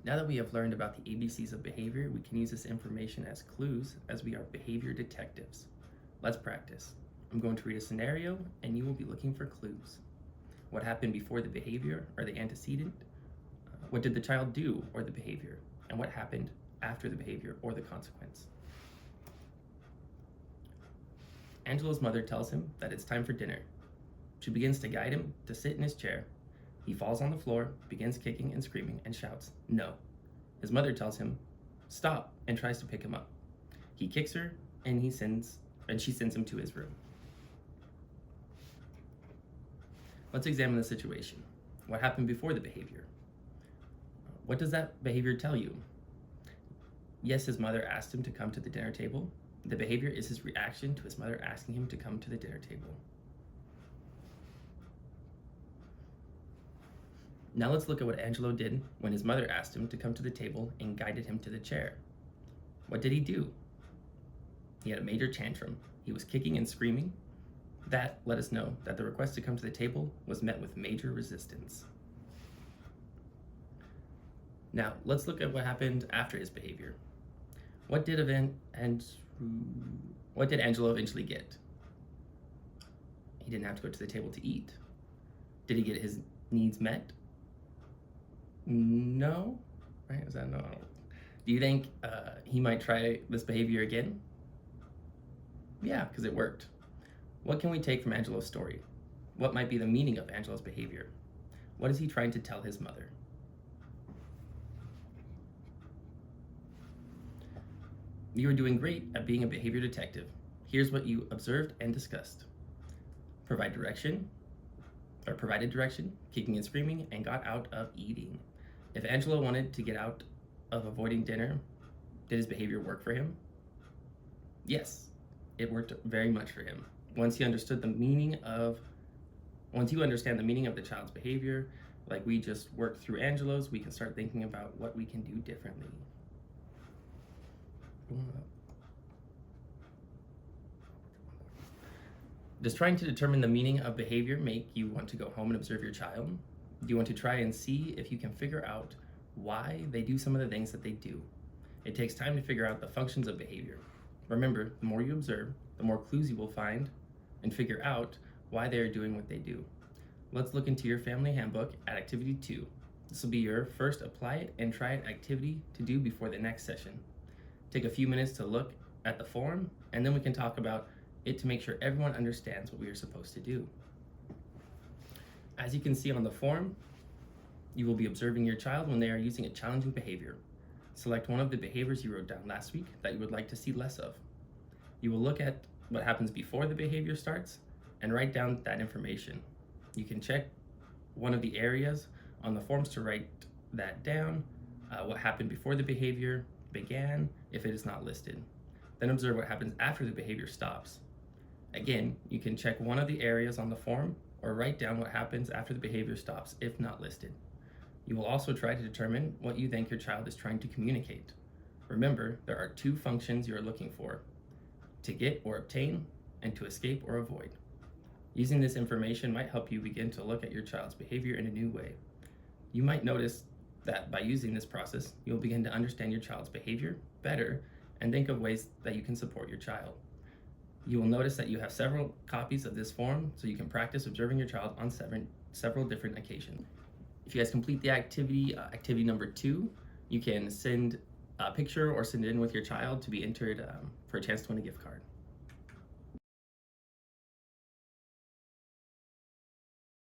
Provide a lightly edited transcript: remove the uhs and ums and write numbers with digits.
Now that we have learned about the ABCs of behavior, we can use this information as clues as we are behavior detectives. Let's practice. I'm going to read a scenario and you will be looking for clues. What happened before the behavior or the antecedent? What did the child do or the behavior? And what happened after the behavior or the consequence? Angelo's mother tells him that it's time for dinner. She begins to guide him to sit in his chair. He falls on the floor, begins kicking and screaming, and shouts, "No." His mother tells him, "Stop," and tries to pick him up. He kicks her, and she sends him to his room. Let's examine the situation. What happened before the behavior? What does that behavior tell you? Yes, his mother asked him to come to the dinner table. The behavior is his reaction to his mother asking him to come to the dinner table. Now let's look at what Angelo did when his mother asked him to come to the table and guided him to the chair. What did he do? He had a major tantrum. He was kicking and screaming. That let us know that the request to come to the table was met with major resistance. Now let's look at what happened after his behavior. What did Angelo eventually get? He didn't have to go to the table to eat. Did he get his needs met? No, right? Is that no? Do you think he might try this behavior again? Yeah, because it worked. What can we take from Angelo's story? What might be the meaning of Angelo's behavior? What is he trying to tell his mother? You are doing great at being a behavior detective. Here's what you observed and discussed. Provided direction, kicking and screaming, and got out of eating. If Angelo wanted to get out of avoiding dinner, did his behavior work for him? Yes, it worked very much for him. Once you understand the meaning of the child's behavior, like we just worked through Angelo's, we can start thinking about what we can do differently. Does trying to determine the meaning of behavior make you want to go home and observe your child? Do you want to try and see if you can figure out why they do some of the things that they do? It takes time to figure out the functions of behavior. Remember, the more you observe, the more clues you will find and figure out why they are doing what they do. Let's look into your family handbook at activity 2. This will be your first apply it and try it activity to do before the next session. Take a few minutes to look at the form, and then we can talk about it to make sure everyone understands what we are supposed to do. As you can see on the form, you will be observing your child when they are using a challenging behavior. Select one of the behaviors you wrote down last week that you would like to see less of. You will look at what happens before the behavior starts and write down that information. You can check one of the areas on the forms to write that down, what happened before the behavior began if it is not listed. Then observe what happens after the behavior stops. Again, you can check one of the areas on the form or write down what happens after the behavior stops if not listed. You will also try to determine what you think your child is trying to communicate. Remember, there are 2 functions you are looking for: to get or obtain, and to escape or avoid. Using this information might help you begin to look at your child's behavior in a new way. You might notice that by using this process, you'll begin to understand your child's behavior better and think of ways that you can support your child. You will notice that you have several copies of this form so you can practice observing your child on several different occasions. If you guys complete the activity, activity number 2, you can send a picture or send it in with your child to be entered for a chance to win a gift card.